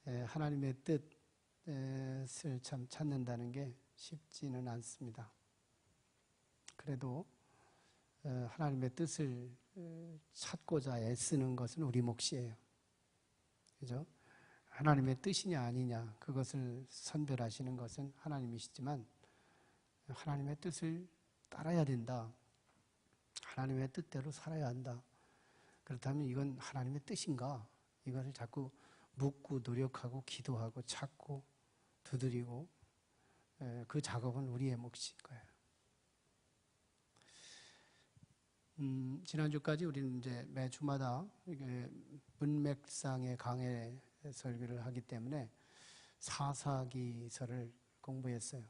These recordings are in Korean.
하나님의 뜻을 참 찾는다는 게 쉽지는 않습니다. 그래도 하나님의 뜻을 찾고자 애쓰는 것은 우리 몫이에요. 그죠? 하나님의 뜻이냐 아니냐 그것을 선별하시는 것은 하나님이시지만 하나님의 뜻을 따라야 된다. 하나님의 뜻대로 살아야 한다. 그렇다면 이건 하나님의 뜻인가? 이것을 자꾸 묻고 노력하고 기도하고 찾고 두드리고 그 작업은 우리의 몫인 거예요. 지난주까지 우리는 이제 매 주마다 문맥상의 강해 설교를 하기 때문에 사사기서를 공부했어요.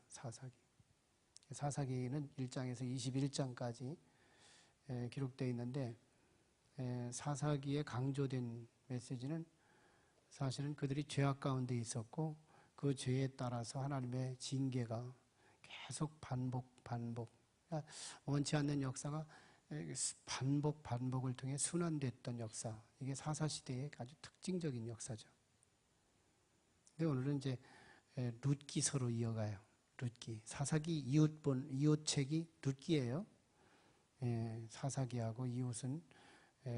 사사기는 1장에서 21장까지 기록되어 있는데 사사기에 강조된 메시지는 사실은 그들이 죄악 가운데 있었고 그 죄에 따라서 하나님의 징계가 계속 반복 그러니까 원치 않는 역사가 반복을 통해 순환됐던 역사, 이게 사사시대의 아주 특징적인 역사죠. 근데 오늘은 이제 룻기서로 이어가요. 룻기. 사사기 이웃책이 룻기예요. 사사기하고 이웃은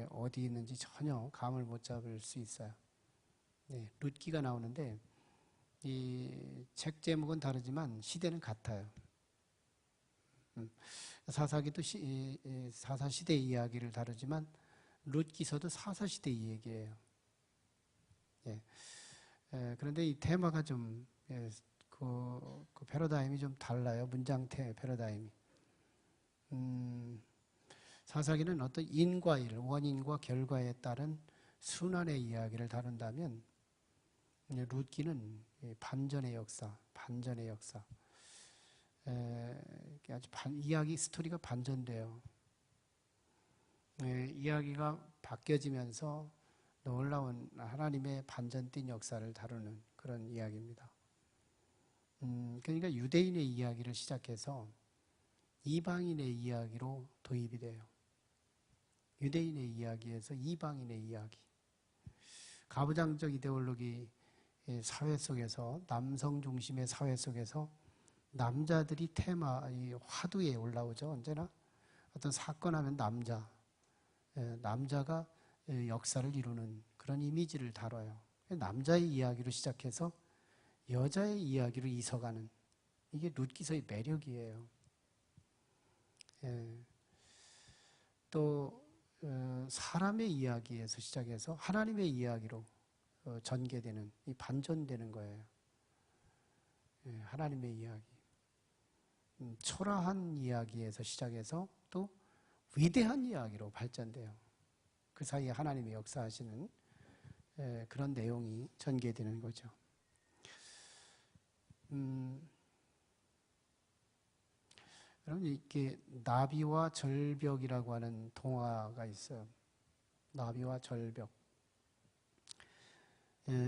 어디 있는지 전혀 감을 못 잡을 수 있어요. 룻기가 나오는데 이 책 제목은 다르지만 시대는 같아요. 사사기도 사사시대 이야기를 다루지만 룻기서도 사사시대 이야기예요. 그런데 이 테마가 좀 그 패러다임이 좀 달라요. 문장태 패러다임이. 사사기는 어떤 인과일, 원인과 결과에 따른 순환의 이야기를 다룬다면 룻기는 반전의 역사. 아주 이야기 스토리가 반전돼요. 이야기가 바뀌어지면서 놀라운 하나님의 반전된 역사를 다루는 그런 이야기입니다. 그러니까 유대인의 이야기를 시작해서 이방인의 이야기로 도입이 돼요. 유대인의 이야기에서 이방인의 이야기. 가부장적 이데올로기 사회 속에서, 남성 중심의 사회 속에서 남자들이 테마, 이 화두에 올라오죠. 언제나 어떤 사건 하면 남자가 역사를 이루는 그런 이미지를 다뤄요. 남자의 이야기로 시작해서 여자의 이야기로 이서가는, 이게 룻기서의 매력이에요. 또 사람의 이야기에서 시작해서 하나님의 이야기로 전개되는, 이 반전되는 거예요. 하나님의 이야기. 초라한 이야기에서 시작해서 또 위대한 이야기로 발전돼요. 그 사이에 하나님이 역사하시는 그런 내용이 전개되는 거죠. 여러분, 이렇게 나비와 절벽이라고 하는 동화가 있어요. 나비와 절벽.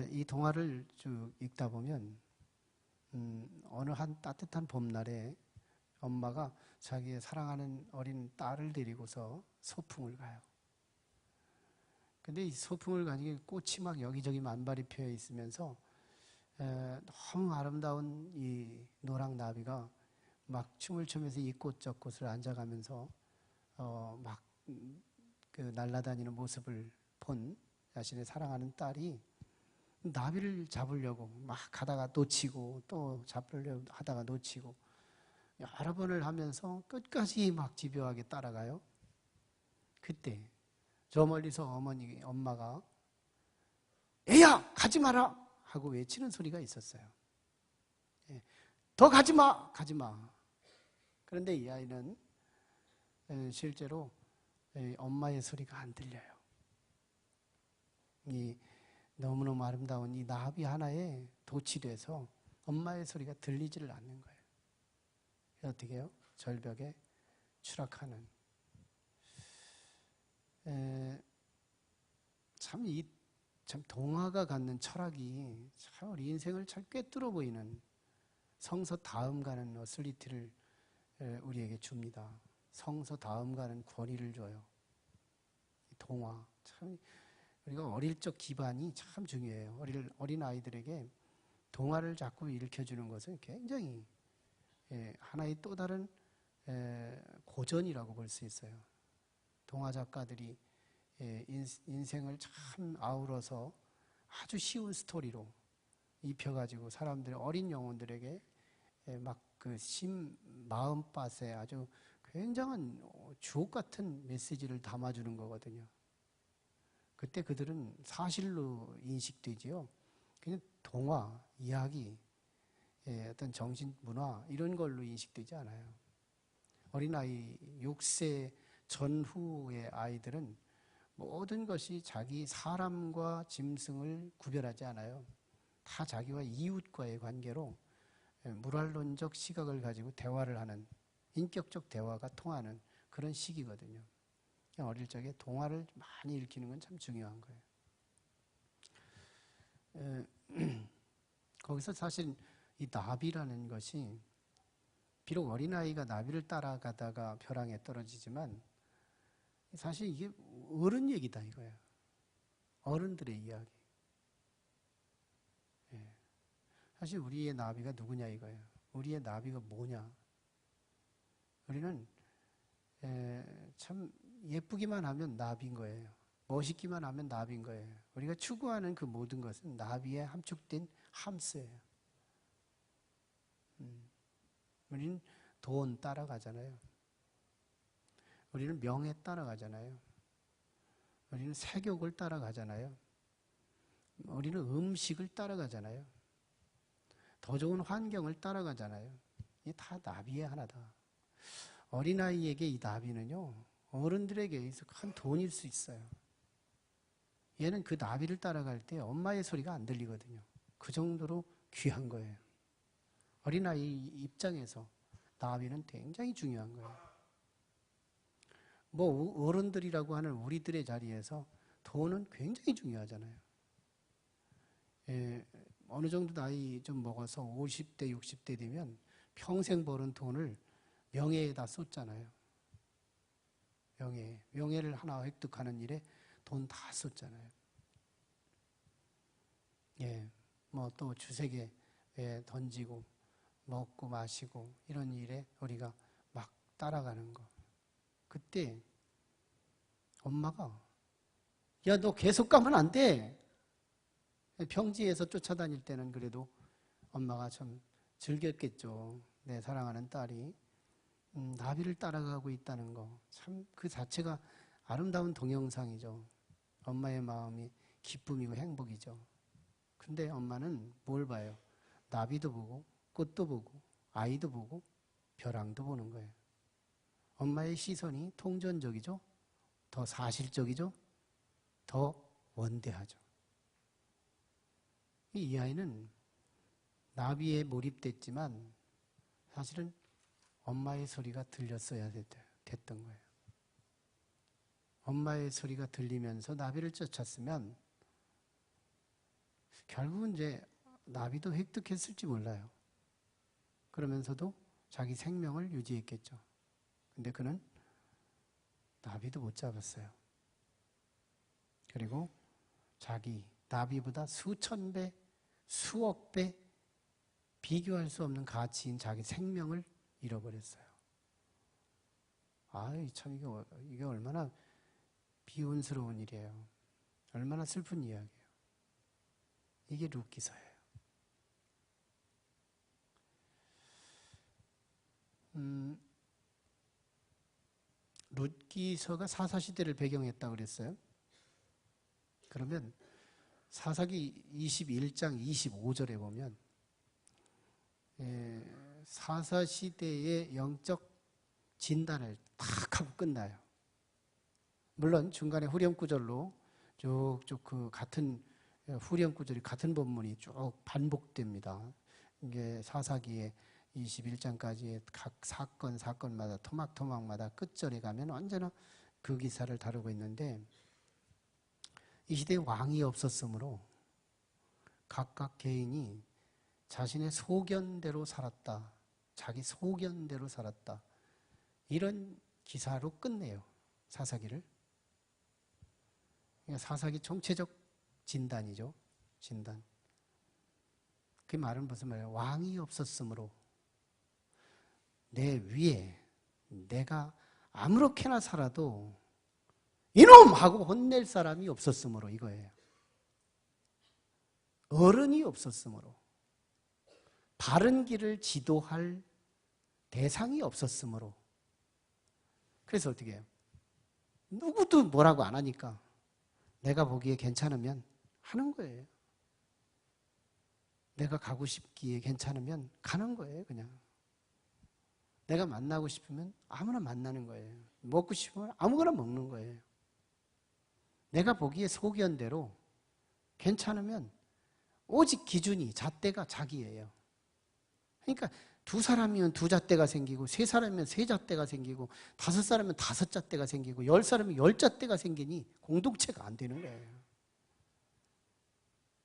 이 동화를 쭉 읽다 보면 어느 한 따뜻한 봄날에 엄마가 자기의 사랑하는 어린 딸을 데리고서 소풍을 가요. 근데 이 소풍을 가지고 꽃이 막 여기저기 만발이 피어 있으면서 너무 아름다운 이 노랑 나비가 막 춤을 추면서 이 꽃 저 꽃을 앉아가면서 막 그 날아다니는 모습을 본 자신의 사랑하는 딸이 나비를 잡으려고 막 가다가 놓치고 또 잡으려고 하다가 놓치고 여러 번을 하면서 끝까지 막 집요하게 따라가요. 그때 저 멀리서 엄마가 애야 가지 마라 하고 외치는 소리가 있었어요. 더 가지 마. 그런데 이 아이는 실제로 엄마의 소리가 안 들려요. 이 너무너무 아름다운 이 나비 하나에 도취돼서 엄마의 소리가 들리지를 않는 거예요. 어떻게 해요? 절벽에 추락하는. 참 동화가 갖는 철학이 참 우리 인생을 잘 꿰뚫어 보이는 성서 다음 가는 어슬리티를 우리에게 줍니다. 성서 다음 가는 권위를 줘요. 동화. 참 우리가 어릴 적 기반이 참 중요해요. 어린 아이들에게 동화를 자꾸 일으켜주는 것은 굉장히 하나의 또 다른 고전이라고 볼 수 있어요. 동화 작가들이 인생을 참 아우러서 아주 쉬운 스토리로 입혀가지고 사람들의 어린 영혼들에게 막 그 마음밭에 아주 굉장한 주옥 같은 메시지를 담아주는 거거든요. 그때 그들은 사실로 인식되지요. 그냥 동화, 이야기, 어떤 정신 문화 이런 걸로 인식되지 않아요. 어린아이 6세 전후의 아이들은 모든 것이 자기 사람과 짐승을 구별하지 않아요. 다 자기와 이웃과의 관계로 물활론적 시각을 가지고 대화를 하는, 인격적 대화가 통하는 그런 시기거든요. 어릴 적에 동화를 많이 읽히는 건 참 중요한 거예요. 거기서 사실 이 나비라는 것이 비록 어린아이가 나비를 따라가다가 벼랑에 떨어지지만 사실 이게 어른 얘기다 이거예요. 어른들의 이야기. 사실 우리의 나비가 누구냐 이거예요. 우리의 나비가 뭐냐. 우리는 참 예쁘기만 하면 나비인 거예요. 멋있기만 하면 나비인 거예요. 우리가 추구하는 그 모든 것은 나비에 함축된 함수예요. 우리는 돈 따라가잖아요. 우리는 명예 따라가잖아요. 우리는 색욕을 따라가잖아요. 우리는 음식을 따라가잖아요. 더 좋은 환경을 따라가잖아요. 이게 다 나비의 하나다. 어린아이에게 이 나비는요, 어른들에게 있어 큰 돈일 수 있어요. 얘는 그 나비를 따라갈 때 엄마의 소리가 안 들리거든요. 그 정도로 귀한 거예요. 어린아이 입장에서 나비는 굉장히 중요한 거예요. 뭐 어른들이라고 하는 우리들의 자리에서 돈은 굉장히 중요하잖아요. 어느 정도 나이 좀 먹어서 50대, 60대 되면 평생 버는 돈을 명예에다 쏟잖아요. 명예를 하나 획득하는 일에 돈 다 쏟잖아요. 뭐 또 주색에 던지고 먹고 마시고 이런 일에 우리가 막 따라가는 거. 그때 엄마가 야, 너 계속 가면 안 돼. 평지에서 쫓아다닐 때는 그래도 엄마가 참 즐겼겠죠. 내 사랑하는 딸이 나비를 따라가고 있다는 거. 참 그 자체가 아름다운 동영상이죠. 엄마의 마음이 기쁨이고 행복이죠. 근데 엄마는 뭘 봐요? 나비도 보고 꽃도 보고 아이도 보고 벼랑도 보는 거예요. 엄마의 시선이 통전적이죠. 더 사실적이죠. 더 원대하죠. 이 아이는 나비에 몰입됐지만 사실은 엄마의 소리가 들렸어야 됐던 거예요. 엄마의 소리가 들리면서 나비를 쫓았으면 결국은 이제 나비도 획득했을지 몰라요. 그러면서도 자기 생명을 유지했겠죠. 근데 그는 나비도 못 잡았어요. 그리고 자기 나비보다 수천 배, 수억 배 비교할 수 없는 가치인 자기 생명을 잃어버렸어요. 아이, 참, 이게 얼마나 비운스러운 일이에요. 얼마나 슬픈 이야기예요. 이게 룻기서예요. 룻기서가 사사시대를 배경했다고 그랬어요. 그러면 사사기 21장 25절에 보면 사사시대의 영적 진단을 탁 하고 끝나요. 물론 중간에 후렴구절로 쭉쭉 그 같은 후렴구절이 같은 본문이 쭉 반복됩니다. 이게 사사기의 21장까지의 각 사건마다 토막마다 끝절에 가면 언제나 그 기사를 다루고 있는데 이 시대에 왕이 없었으므로 각각 개인이 자신의 소견대로 살았다. 자기 소견대로 살았다. 이런 기사로 끝내요. 사사기를. 사사기 총체적 진단이죠. 진단. 그 말은 무슨 말이에요? 왕이 없었으므로 내 위에 내가 아무렇게나 살아도 이놈! 하고 혼낼 사람이 없었으므로 이거예요. 어른이 없었으므로 바른 길을 지도할 대상이 없었으므로. 그래서 어떻게 해요? 누구도 뭐라고 안 하니까 내가 보기에 괜찮으면 하는 거예요. 내가 가고 싶기에 괜찮으면 가는 거예요. 그냥 내가 만나고 싶으면 아무나 만나는 거예요. 먹고 싶으면 아무거나 먹는 거예요. 내가 보기에 소견대로 괜찮으면 오직 기준이 잣대가 자기예요. 그러니까 두 사람이면 두 잣대가 생기고 세 사람이면 세 잣대가 생기고 다섯 사람이면 다섯 잣대가 생기고 열 사람이면 열 잣대가 생기니 공동체가 안 되는 거예요.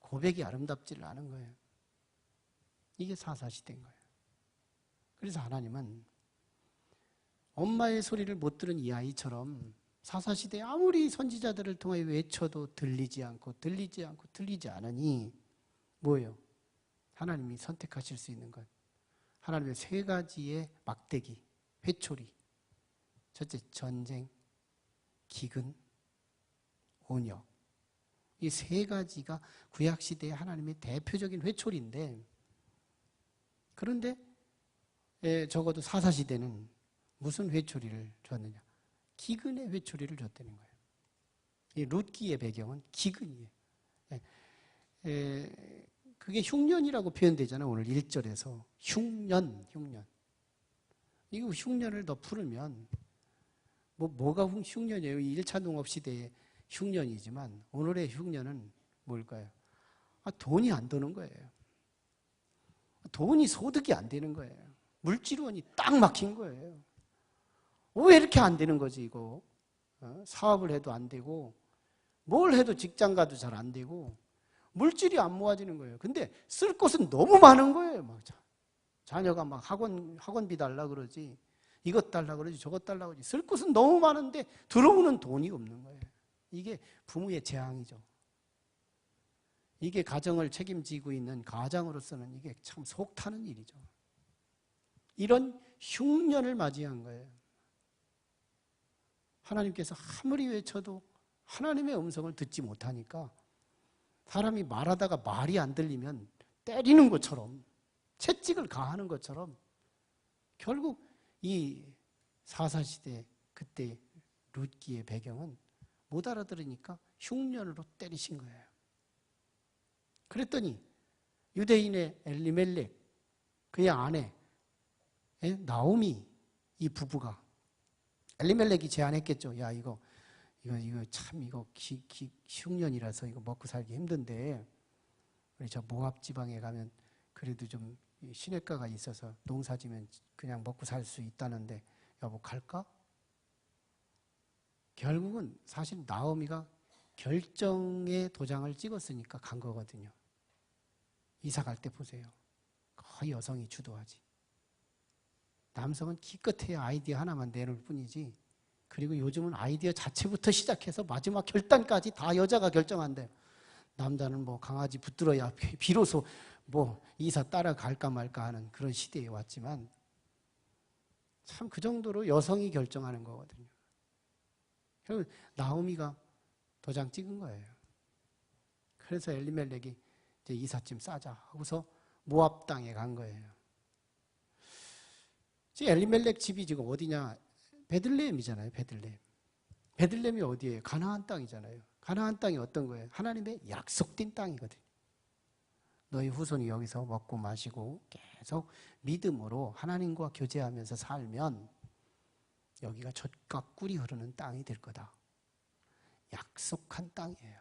고백이 아름답지를 않은 거예요. 이게 사사시대인 거예요. 그래서 하나님은 엄마의 소리를 못 들은 이 아이처럼 사사시대에 아무리 선지자들을 통해 외쳐도 들리지 않고 들리지 않으니 뭐예요? 하나님이 선택하실 수 있는 것. 하나님의 세 가지의 막대기, 회초리. 첫째, 전쟁, 기근, 온역. 이 세 가지가 구약시대의 하나님의 대표적인 회초리인데, 그런데 적어도 사사시대는 무슨 회초리를 줬느냐? 기근의 회초리를 줬다는 거예요. 이 룻기의 배경은 기근이에요. 그게 흉년이라고 표현되잖아요. 오늘 1절에서 흉년. 이거 흉년을 더 풀으면 뭐가 흉년이에요? 1차 농업시대의 흉년이지만 오늘의 흉년은 뭘까요? 돈이 안 드는 거예요. 돈이 소득이 안 되는 거예요. 물질원이 딱 막힌 거예요. 왜 이렇게 안 되는 거지 이거? 사업을 해도 안 되고 뭘 해도 직장 가도 잘 안 되고 물질이 안 모아지는 거예요. 근데 쓸 곳은 너무 많은 거예요. 막 자녀가 막 학원비 달라 그러지, 이것 달라 그러지, 저것 달라 그러지. 쓸 곳은 너무 많은데 들어오는 돈이 없는 거예요. 이게 부모의 재앙이죠. 이게 가정을 책임지고 있는 가장으로서는 이게 참 속 타는 일이죠. 이런 흉년을 맞이한 거예요. 하나님께서 아무리 외쳐도 하나님의 음성을 듣지 못하니까 사람이 말하다가 말이 안 들리면 때리는 것처럼, 채찍을 가하는 것처럼 결국 이 사사시대 그때 룻기의 배경은 못 알아들으니까 흉년으로 때리신 거예요. 그랬더니 유대인의 엘리멜렉, 그의 아내 나오미, 이 부부가, 엘리멜렉이 제안했겠죠. 야, 이거 참 흉년이라서 이거 먹고 살기 힘든데 우리 저 모압 지방에 가면 그래도 좀 시냇가가 있어서 농사지면 그냥 먹고 살 수 있다는데 여보 갈까? 결국은 사실 나오미가 결정의 도장을 찍었으니까 간 거거든요. 이사 갈 때 보세요. 거의 여성이 주도하지. 남성은 기껏해야 아이디어 하나만 내놓을 뿐이지. 그리고 요즘은 아이디어 자체부터 시작해서 마지막 결단까지 다 여자가 결정한대요. 남자는 뭐 강아지 붙들어야 비로소 뭐 이사 따라갈까 말까 하는 그런 시대에 왔지만 참 그 정도로 여성이 결정하는 거거든요. 그리고 나오미가 도장 찍은 거예요. 그래서 엘리멜렉이 이제 이삿짐 싸자 하고서 모압 땅에 간 거예요. 지금 엘리멜렉 집이 지금 어디냐? 베들레헴이잖아요. 베들레헴이 어디예요? 가나안 땅이잖아요. 가나안 땅이 어떤 거예요? 하나님의 약속된 땅이거든요. 너희 후손이 여기서 먹고 마시고 계속 믿음으로 하나님과 교제하면서 살면 여기가 젖과 꿀이 흐르는 땅이 될 거다. 약속한 땅이에요.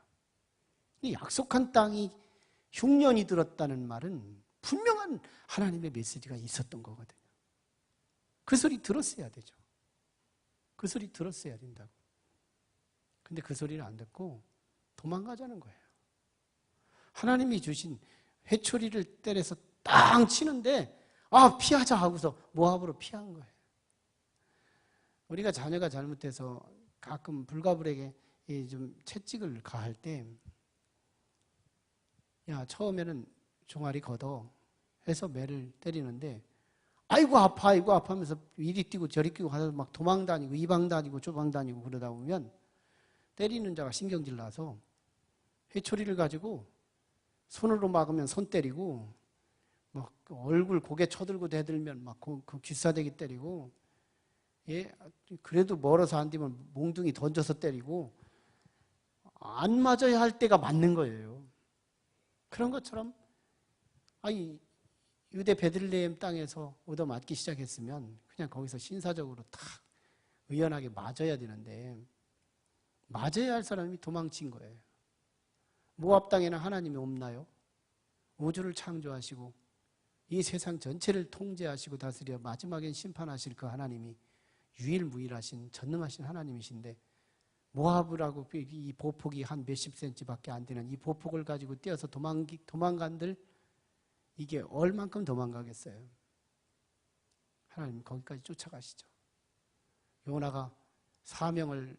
이 약속한 땅이 흉년이 들었다는 말은 분명한 하나님의 메시지가 있었던 거거든요. 그 소리 들었어야 되죠. 그 소리 들었어야 된다고. 근데 그 소리를 안 듣고 도망가자는 거예요. 하나님이 주신 회초리를 때려서 땅 치는데 피하자 하고서 모압으로 피한 거예요. 우리가 자녀가 잘못해서 가끔 불가불하게 좀 채찍을 가할 때, 야, 처음에는 종아리 걷어 해서 매를 때리는데, 아이고 아파 하면서 이리 뛰고 저리 뛰고 가서 막 도망 다니고 이 방 다니고 저 방 다니고 그러다 보면 때리는 자가 신경질 나서 회초리를 가지고 손으로 막으면 손 때리고, 막 얼굴 고개 쳐들고 대들면 막 그 귀싸대기 때리고, 예, 그래도 멀어서 안 되면 몽둥이 던져서 때리고, 안 맞아야 할 때가 맞는 거예요. 그런 것처럼, 아니, 유대 베들레헴 땅에서 얻어맞기 시작했으면 그냥 거기서 신사적으로 탁 의연하게 맞아야 되는데, 맞아야 할 사람이 도망친 거예요. 모압 땅에는 하나님이 없나요? 우주를 창조하시고 이 세상 전체를 통제하시고 다스려 마지막엔 심판하실 그 하나님이 유일무이하신 전능하신 하나님이신데, 모압이라고 이 보폭이 한 몇십 센치밖에 안 되는 이 보폭을 가지고 뛰어서 도망간들, 이게 얼만큼 도망가겠어요? 하나님 거기까지 쫓아가시죠. 요나가 사명을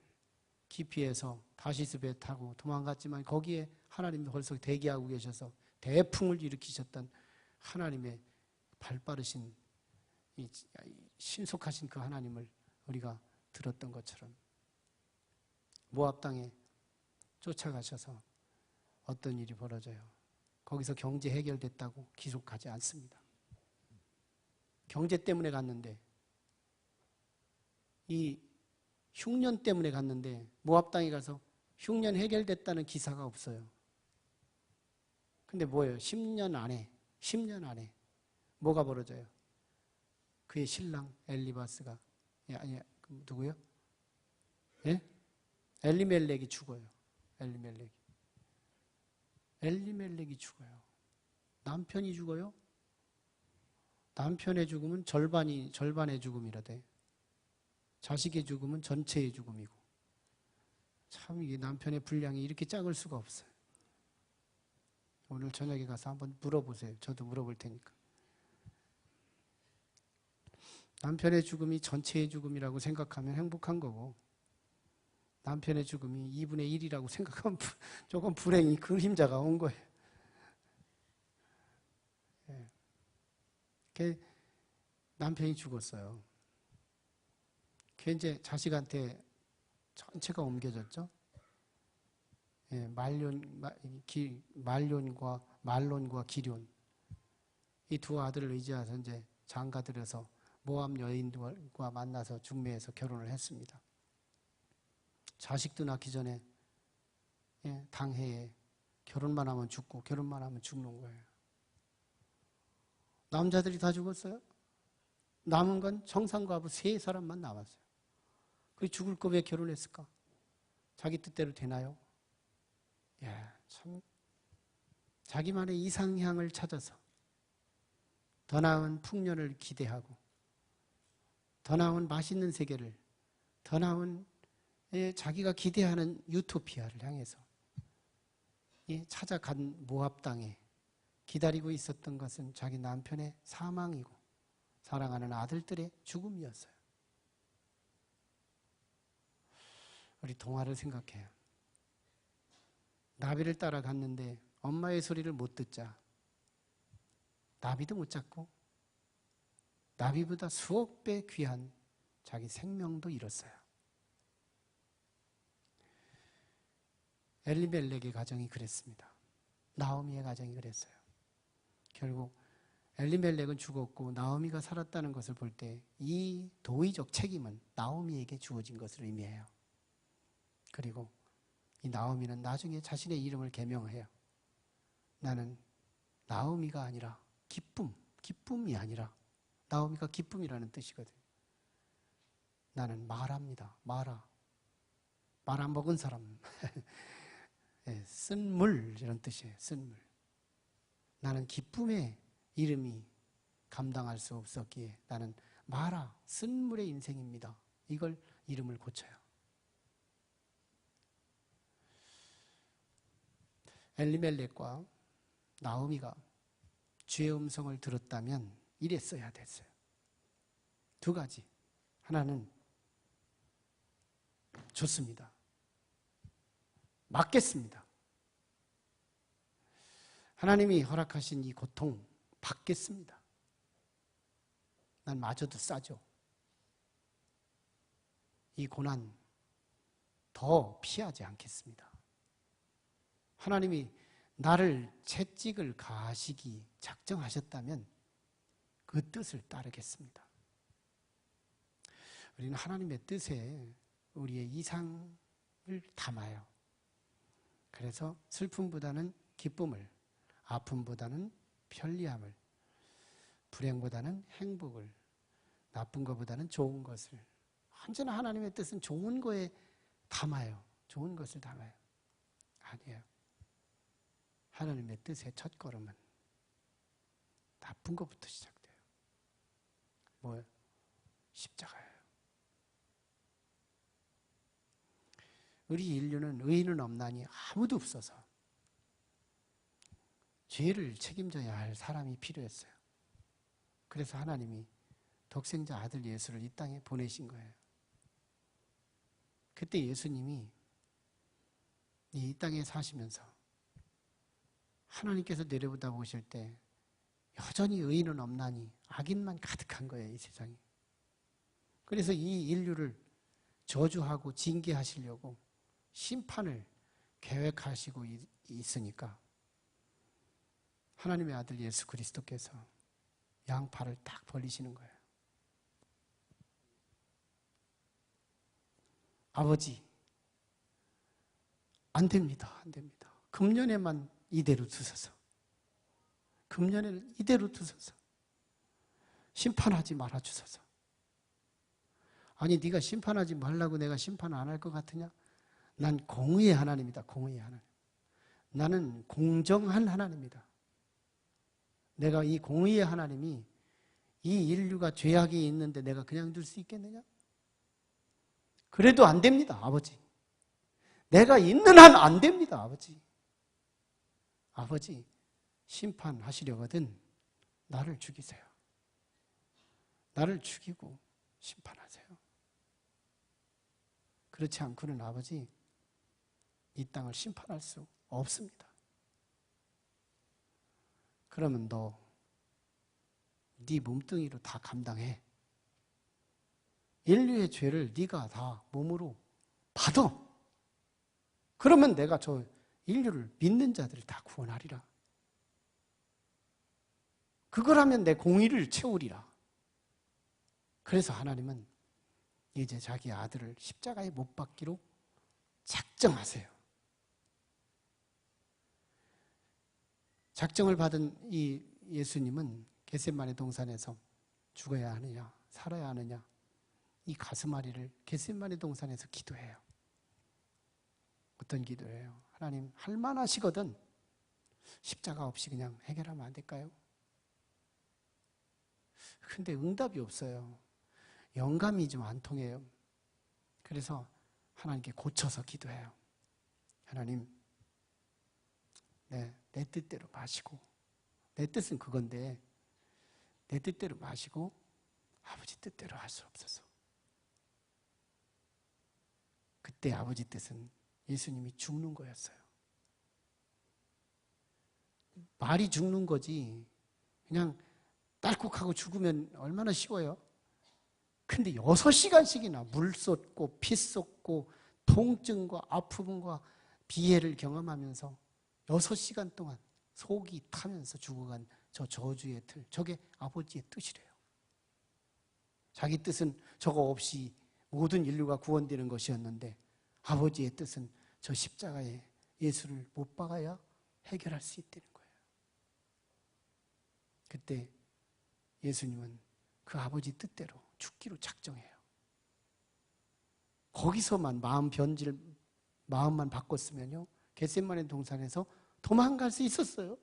기피해서 다시스 배 타고 도망갔지만 거기에 하나님이 벌써 대기하고 계셔서 대풍을 일으키셨던 하나님의 발빠르신 신속하신 그 하나님을 우리가 들었던 것처럼 모압 땅에 쫓아가셔서 어떤 일이 벌어져요? 거기서 경제 해결됐다고 기속하지 않습니다. 경제 때문에 갔는데, 이 흉년 때문에 갔는데 모압 땅에 가서 흉년 해결됐다는 기사가 없어요. 근데 뭐예요? 10년 안에 뭐가 벌어져요? 그의 신랑 엘리바스가, 아니 누구요? 예? 엘리멜렉이 죽어요. 엘리멜렉이 죽어요. 남편이 죽어요? 남편의 죽음은 절반의 죽음이라대. 자식의 죽음은 전체의 죽음이고. 참 이게 남편의 분량이 이렇게 작을 수가 없어요. 오늘 저녁에 가서 한번 물어보세요. 저도 물어볼 테니까. 남편의 죽음이 전체의 죽음이라고 생각하면 행복한 거고, 남편의 죽음이 2분의 1이라고 생각하면 조금 불행히 그림자가 온 거예요. 예. 남편이 죽었어요. 이제 자식한테 전체가 옮겨졌죠. 예, 말론과 기럨, 이 두 아들을 의지해서 이제 장가들여서 모압 여인들과 만나서 중매해서 결혼을 했습니다. 자식도 낳기 전에, 예, 당해에 결혼만 하면 죽고 결혼만 하면 죽는 거예요. 남자들이 다 죽었어요. 남은 건 청산과부 3사람만 남았어요. 그 죽을 거 왜 결혼했을까? 자기 뜻대로 되나요? 야, 참 자기만의 이상향을 찾아서 더 나은 풍년을 기대하고 더 나은 맛있는 세계를, 더 나은 자기가 기대하는 유토피아를 향해서 찾아간 모압 땅에 기다리고 있었던 것은 자기 남편의 사망이고 사랑하는 아들들의 죽음이었어요. 우리 동화를 생각해요. 나비를 따라갔는데 엄마의 소리를 못 듣자 나비도 못 잡고 나비보다 수억 배 귀한 자기 생명도 잃었어요. 엘리멜렉의 가정이 그랬습니다. 나오미의 가정이 그랬어요. 결국 엘리멜렉은 죽었고 나오미가 살았다는 것을 볼 때 이 도의적 책임은 나오미에게 주어진 것을 의미해요. 그리고 이 나오미는 나중에 자신의 이름을 개명해요. 나는 나오미가 아니라 기쁨이 아니라, 나오미가 기쁨이라는 뜻이거든요. 나는 마라입니다. 마라 먹은 사람. 네, 쓴 물 이런 뜻이에요. 쓴 물. 나는 기쁨의 이름이 감당할 수 없었기에 나는 마라, 쓴 물의 인생입니다. 이걸 이름을 고쳐요. 엘리멜렉과 나오미가 주의 음성을 들었다면 이랬어야 됐어요. 두 가지. 하나는 좋습니다. 맞겠습니다. 하나님이 허락하신 이 고통 받겠습니다. 난 마저도 싸죠. 이 고난 더 피하지 않겠습니다. 하나님이 나를 채찍을 가하시기 작정하셨다면 그 뜻을 따르겠습니다. 우리는 하나님의 뜻에 우리의 이상을 담아요. 그래서 슬픔보다는 기쁨을, 아픔보다는 편리함을, 불행보다는 행복을, 나쁜 것보다는 좋은 것을, 언제나 하나님의 뜻은 좋은 거에 담아요. 좋은 것을 담아요. 아니에요. 하나님의 뜻의 첫걸음은 나쁜 것부터 시작돼요. 뭐예요? 십자가예요. 우리 인류는 의인은 없나니 아무도 없어서 죄를 책임져야 할 사람이 필요했어요. 그래서 하나님이 독생자 아들 예수를 이 땅에 보내신 거예요. 그때 예수님이 이 땅에 사시면서 하나님께서 내려보다 보실 때 여전히 의인은 없나니 악인만 가득한 거예요, 이 세상에. 그래서 이 인류를 저주하고 징계하시려고 심판을 계획하시고 있으니까 하나님의 아들 예수 그리스도께서 양팔을 딱 벌리시는 거예요. 아버지, 안 됩니다. 안 됩니다. 금년에만 이대로 두소서. 금년에는 이대로 두소서. 심판하지 말아 주소서. 아니, 네가 심판하지 말라고 내가 심판 안 할 것 같으냐? 난 공의의 하나님이다. 공의의 하나님. 나는 공정한 하나님이다. 내가 이 공의의 하나님이 이 인류가 죄악이 있는데 내가 그냥 둘 수 있겠느냐? 그래도 안 됩니다, 아버지. 내가 있는 한 안 됩니다, 아버지. 아버지, 심판하시려거든 나를 죽이세요. 나를 죽이고 심판하세요. 그렇지 않고는 아버지, 이 땅을 심판할 수 없습니다. 그러면 너 네 몸뚱이로 다 감당해. 인류의 죄를 네가 다 몸으로 받아. 그러면 내가 저 인류를 믿는 자들을 다 구원하리라. 그거라면 내 공의를 채우리라. 그래서 하나님은 이제 자기 아들을 십자가에 못 박기로 작정하세요. 작정을 받은 이 예수님은 겟세마네 동산에서 죽어야 하느냐 살아야 하느냐 이 가슴앓이를 겟세마네 동산에서 기도해요. 어떤 기도예요? 하나님, 할만하시거든 십자가 없이 그냥 해결하면 안 될까요? 근데 응답이 없어요. 영감이 좀 안 통해요. 그래서 하나님께 고쳐서 기도해요. 하나님, 내 뜻대로 마시고, 내 뜻은 그건데 내 뜻대로 마시고 아버지 뜻대로 할 수 없어서. 그때 아버지 뜻은 예수님이 죽는 거였어요. 말이 죽는 거지 그냥 딸꾹하고 죽으면 얼마나 쉬워요. 근데 6시간씩이나 물 쏟고 피 쏟고 통증과 아픔과 비애를 경험하면서 6시간 동안 속이 타면서 죽어간 저 저주의 틀, 저게 아버지의 뜻이래요. 자기 뜻은 저거 없이 모든 인류가 구원되는 것이었는데 아버지의 뜻은 저 십자가에 예수를 못 박아야 해결할 수 있다는 거예요. 그때 예수님은 그 아버지 뜻대로 죽기로 작정해요. 거기서만 마음만 바꿨으면요, 겟세마네 동산에서 도망갈 수 있었어요.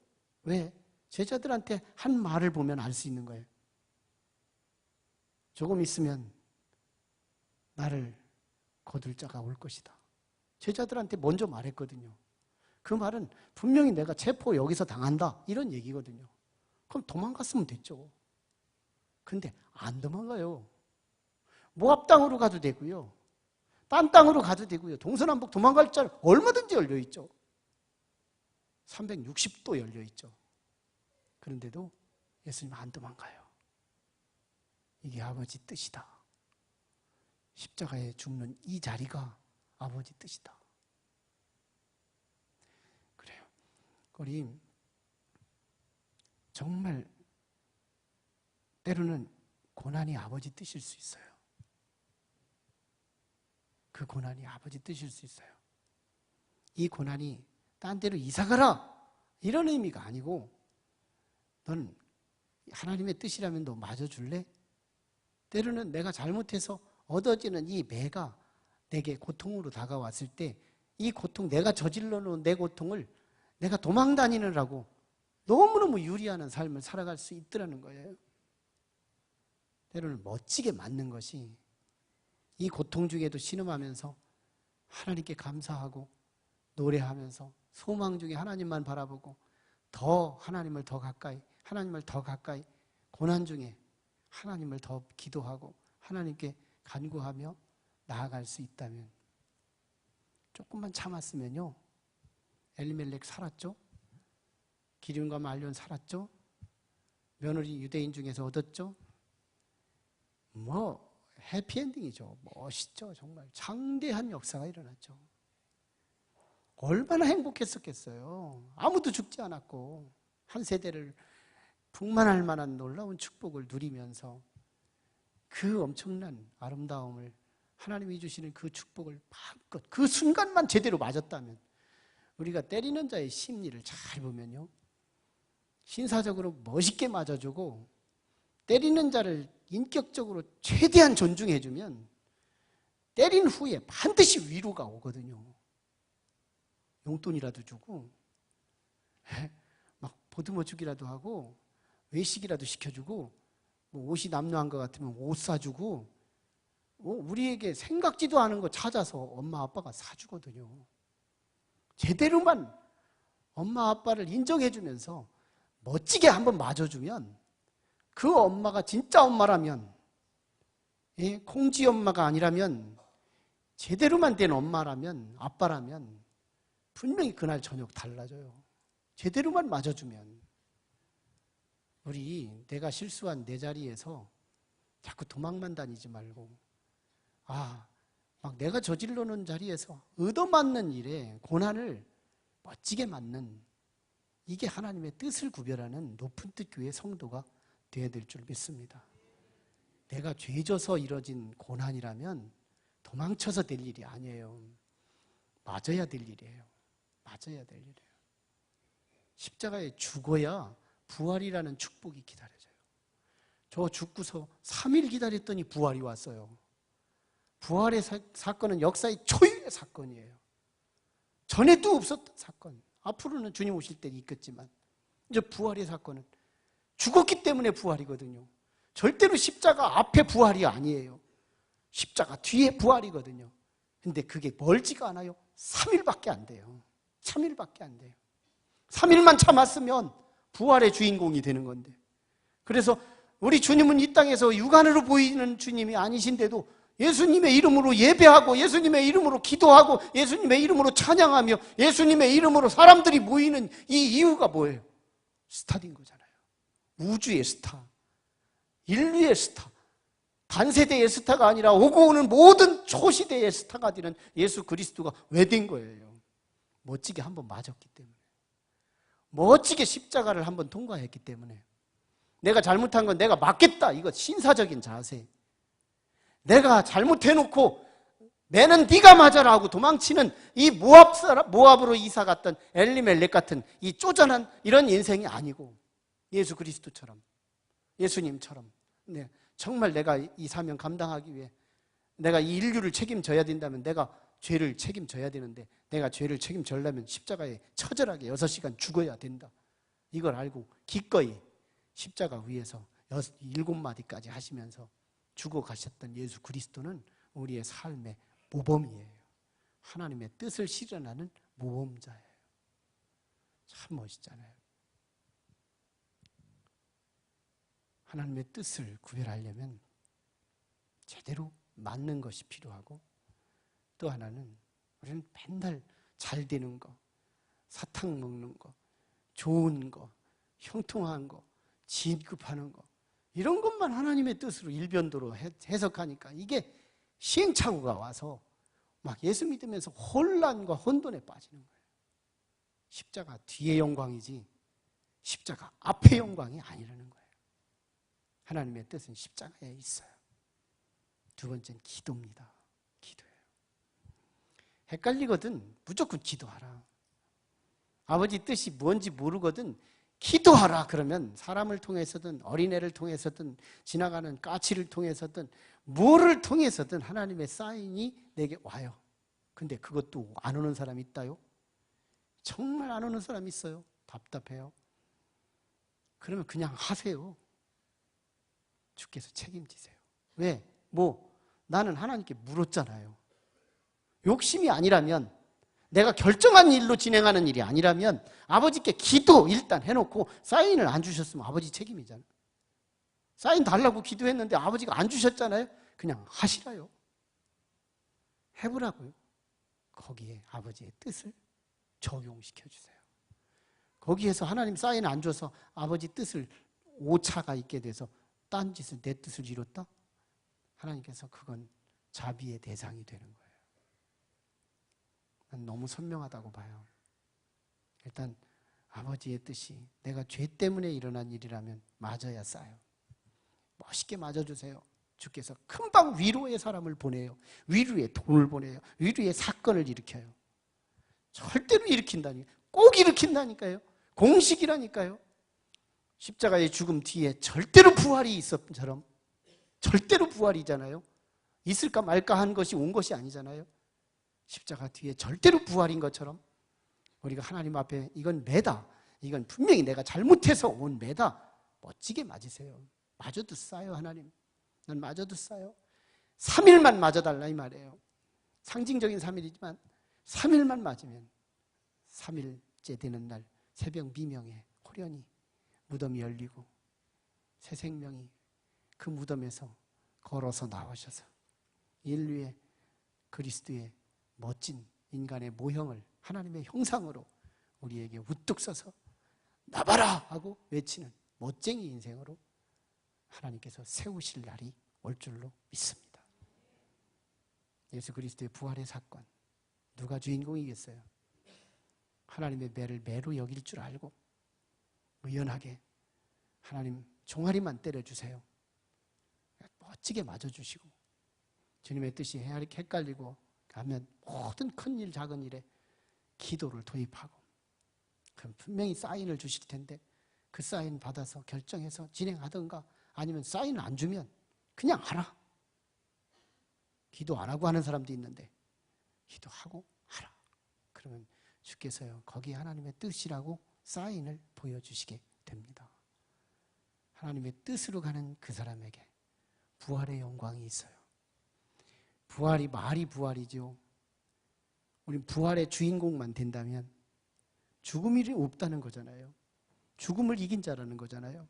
왜? 제자들한테 한 말을 보면 알 수 있는 거예요. 조금 있으면 나를 거둘 자가 올 것이다. 제자들한테 먼저 말했거든요. 그 말은 분명히 내가 체포 여기서 당한다 이런 얘기거든요. 그럼 도망갔으면 됐죠. 근데 안 도망가요. 모압 땅으로 가도 되고요, 딴 땅으로 가도 되고요. 동서남북 도망갈 자는 얼마든지 열려있죠. 360도 열려있죠. 그런데도 예수님 안 도망가요. 이게 아버지 뜻이다. 십자가에 죽는 이 자리가 아버지 뜻이다. 그래요. 우리 정말 때로는 고난이 아버지 뜻일 수 있어요. 그 고난이 아버지 뜻일 수 있어요. 이 고난이 딴 데로 이사가라 이런 의미가 아니고 넌 하나님의 뜻이라면 너 맞아줄래? 때로는 내가 잘못해서 얻어지는 이 매가 내게 고통으로 다가왔을 때 이 고통, 내가 저질러 놓은 내 고통을 내가 도망 다니느라고 너무너무 유리하는 삶을 살아갈 수 있더라는 거예요. 때로는 멋지게 맞는 것이 이 고통 중에도 신음하면서 하나님께 감사하고 노래하면서 소망 중에 하나님만 바라보고 더 하나님을 더 가까이, 하나님을 더 가까이, 고난 중에 하나님을 더 기도하고 하나님께 간구하며 나아갈 수 있다면, 조금만 참았으면요, 엘리멜렉 살았죠? 기럐과 말론 살았죠? 며느리 유대인 중에서 얻었죠? 해피엔딩이죠. 멋있죠. 정말 장대한 역사가 일어났죠. 얼마나 행복했었겠어요. 아무도 죽지 않았고 한 세대를 풍만할 만한 놀라운 축복을 누리면서 그 엄청난 아름다움을, 하나님이 주시는 그 축복을 마음껏 그 순간만 제대로 맞았다면, 우리가 때리는 자의 심리를 잘 보면요, 신사적으로 멋있게 맞아주고 때리는 자를 인격적으로 최대한 존중해주면 때린 후에 반드시 위로가 오거든요. 용돈이라도 주고 막 보듬어 주기라도 하고 외식이라도 시켜주고, 옷이 남루한 것 같으면 옷 사주고, 우리에게 생각지도 않은 거 찾아서 엄마 아빠가 사주거든요. 제대로만 엄마 아빠를 인정해주면서 멋지게 한번 맞아주면, 그 엄마가 진짜 엄마라면, 콩쥐 엄마가 아니라면 제대로만 된 엄마라면, 아빠라면 분명히 그날 저녁 달라져요. 제대로만 맞아주면. 우리 내가 실수한 내 자리에서 자꾸 도망만 다니지 말고, 막 내가 저질러 놓은 자리에서 얻어맞는 일에 고난을 멋지게 맞는, 이게 하나님의 뜻을 구별하는 높은 뜻 교회 성도가 되어야 될 줄 믿습니다. 내가 죄져서 이뤄진 고난이라면 도망쳐서 될 일이 아니에요. 맞아야 될 일이에요. 맞아야 될 일이에요. 십자가에 죽어야 부활이라는 축복이 기다려져요. 저 죽고서 3일 기다렸더니 부활이 왔어요. 부활의 사건은 역사의 초유의 사건이에요. 전에도 없었던 사건, 앞으로는 주님 오실 때 있겠지만, 이제 부활의 사건은 죽었기 때문에 부활이거든요. 절대로 십자가 앞에 부활이 아니에요. 십자가 뒤에 부활이거든요. 근데 그게 멀지가 않아요. 3일밖에 안 돼요. 3일밖에 안 돼요. 3일만 참았으면 부활의 주인공이 되는 건데. 그래서 우리 주님은 이 땅에서 육안으로 보이는 주님이 아니신데도 예수님의 이름으로 예배하고 예수님의 이름으로 기도하고 예수님의 이름으로 찬양하며 예수님의 이름으로 사람들이 모이는 이 이유가 뭐예요? 스타인 거잖아요. 우주의 스타, 인류의 스타, 단세대의 스타가 아니라 오고 오는 모든 초시대의 스타가 되는 예수 그리스도가 왜 된 거예요? 멋지게 한번 맞았기 때문에, 멋지게 십자가를 한번 통과했기 때문에. 내가 잘못한 건 내가 맞겠다, 이거 신사적인 자세. 내가 잘못해놓고 내는 네가 맞아라 하고 도망치는 이 모압으로 이사 갔던 엘리멜렉 같은 이 쪼잔한 이런 인생이 아니고, 예수 그리스도처럼, 예수님처럼, 정말 내가 이 사명 감당하기 위해 내가 이 인류를 책임져야 된다면 내가 죄를 책임져야 되는데, 내가 죄를 책임지려면 십자가에 처절하게 6시간 죽어야 된다, 이걸 알고 기꺼이 십자가 위에서 7마디까지 하시면서 죽어가셨던 예수 그리스도는 우리의 삶의 모범이에요. 하나님의 뜻을 실현하는 모범자예요. 참 멋있잖아요. 하나님의 뜻을 구별하려면 제대로 맞는 것이 필요하고, 또 하나는 우리는 맨날 잘 되는 거, 사탕 먹는 거, 좋은 거, 형통한 거, 진급하는 거, 이런 것만 하나님의 뜻으로 일변도로 해석하니까 이게 시행착오가 와서 막 예수 믿으면서 혼란과 혼돈에 빠지는 거예요. 십자가 뒤의 영광이지 십자가 앞의 영광이 아니라는 거예요. 하나님의 뜻은 십자가에 있어요. 두 번째는 기도입니다. 기도예요. 헷갈리거든 무조건 기도하라. 아버지 뜻이 뭔지 모르거든 기도하라 그러면 사람을 통해서든 어린애를 통해서든 지나가는 까치를 통해서든 뭐를 통해서든 하나님의 사인이 내게 와요. 근데 그것도 안 오는 사람이 있다요? 정말 안 오는 사람이 있어요. 답답해요. 그러면 그냥 하세요. 주께서 책임지세요. 왜? 나는 하나님께 물었잖아요. 욕심이 아니라면, 내가 결정한 일로 진행하는 일이 아니라면 아버지께 기도 일단 해놓고 사인을 안 주셨으면 아버지 책임이잖아요. 사인 달라고 기도했는데 아버지가 안 주셨잖아요. 그냥 하시라요. 해보라고요. 거기에 아버지의 뜻을 적용시켜 주세요. 거기에서 하나님 사인 안 줘서 아버지 뜻을 오차가 있게 돼서 딴 짓을 내 뜻을 이뤘다? 하나님께서 그건 자비의 대상이 되는 거예요. 난 너무 선명하다고 봐요. 일단 아버지의 뜻이 내가 죄 때문에 일어난 일이라면 맞아야 싸요. 멋있게 맞아주세요. 주께서 금방 위로의 사람을 보내요. 위로의 돈을 보내요. 위로의 사건을 일으켜요. 절대로 일으킨다니까요. 꼭 일으킨다니까요. 공식이라니까요. 십자가의 죽음 뒤에 절대로 부활이 있었처럼, 절대로 부활이잖아요. 있을까 말까 한 것이 온 것이 아니잖아요. 십자가 뒤에 절대로 부활인 것처럼 우리가 하나님 앞에 이건 매다, 이건 분명히 내가 잘못해서 온 매다, 멋지게 맞으세요. 맞아도 싸요. 하나님, 난 맞아도 싸요. 3일만 맞아달라 이 말이에요. 상징적인 3일이지만 3일만 맞으면 3일째 되는 날 새벽 미명에 호련히 무덤이 열리고 새 생명이 그 무덤에서 걸어서 나오셔서 인류의 그리스도의 멋진 인간의 모형을 하나님의 형상으로 우리에게 우뚝 서서 나봐라 하고 외치는 멋쟁이 인생으로 하나님께서 세우실 날이 올 줄로 믿습니다. 예수 그리스도의 부활의 사건, 누가 주인공이겠어요? 하나님의 매를 매로 여길 줄 알고 의연하게 하나님 종아리만 때려주세요. 멋지게 맞아주시고 주님의 뜻이 헷갈리고 하면 모든 큰 일 작은 일에 기도를 도입하고, 그럼 분명히 사인을 주실 텐데 그 사인 받아서 결정해서 진행하든가, 아니면 사인을 안 주면 그냥 하라. 기도 안 하고 하는 사람도 있는데 기도하고 하라. 그러면 주께서요 거기 하나님의 뜻이라고 사인을 보여주시게 됩니다. 하나님의 뜻으로 가는 그 사람에게 부활의 영광이 있어요. 부활이 말이 부활이죠. 우린 부활의 주인공만 된다면 죽음이 없다는 거잖아요. 죽음을 이긴 자라는 거잖아요.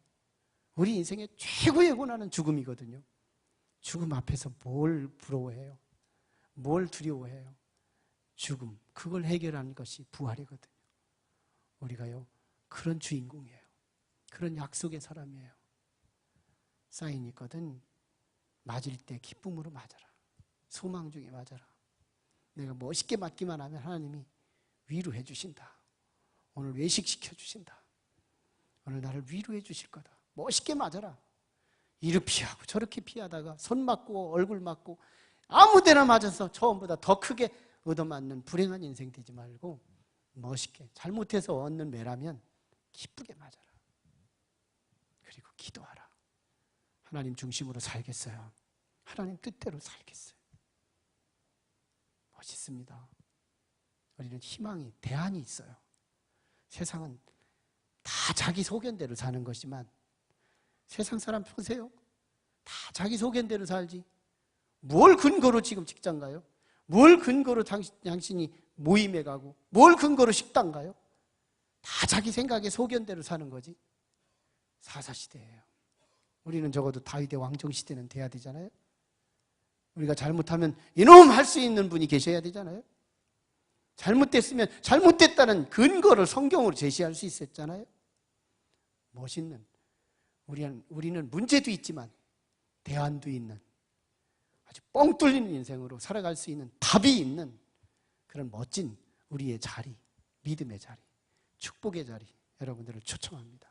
우리 인생의 최고의 고난은 죽음이거든요. 죽음 앞에서 뭘 부러워해요? 뭘 두려워해요? 죽음, 그걸 해결하는 것이 부활이거든요. 우리가요 그런 주인공이에요. 그런 약속의 사람이에요. 사인이 있거든. 맞을 때 기쁨으로 맞아라. 소망 중에 맞아라. 내가 멋있게 맞기만 하면 하나님이 위로해 주신다. 오늘 외식시켜 주신다. 오늘 나를 위로해 주실 거다. 멋있게 맞아라. 이를 피하고 저렇게 피하다가 손 맞고 얼굴 맞고 아무 데나 맞아서 처음보다 더 크게 얻어맞는 불행한 인생 되지 말고 멋있게, 잘못해서 얻는 매라면 기쁘게 맞아라. 그리고 기도하라. 하나님 중심으로 살겠어요. 하나님 뜻대로 살겠어요. 멋있습니다. 우리는 희망이, 대안이 있어요. 세상은 다 자기 소견대로 사는 것이지만 세상 사람 보세요. 다 자기 소견대로 살지. 뭘 근거로 지금 직장 가요? 뭘 근거로 당신이 모임에 가고, 뭘 근거로 식당 가요? 다 자기 생각에 소견대로 사는 거지. 사사시대예요. 우리는 적어도 다윗의 왕정시대는 돼야 되잖아요. 우리가 잘못하면 이놈 할 수 있는 분이 계셔야 되잖아요. 잘못됐으면 잘못됐다는 근거를 성경으로 제시할 수 있었잖아요. 멋있는, 우리는 문제도 있지만 대안도 있는, 아주 뻥 뚫리는 인생으로 살아갈 수 있는 답이 있는 그런 멋진 우리의 자리, 믿음의 자리, 축복의 자리, 여러분들을 초청합니다.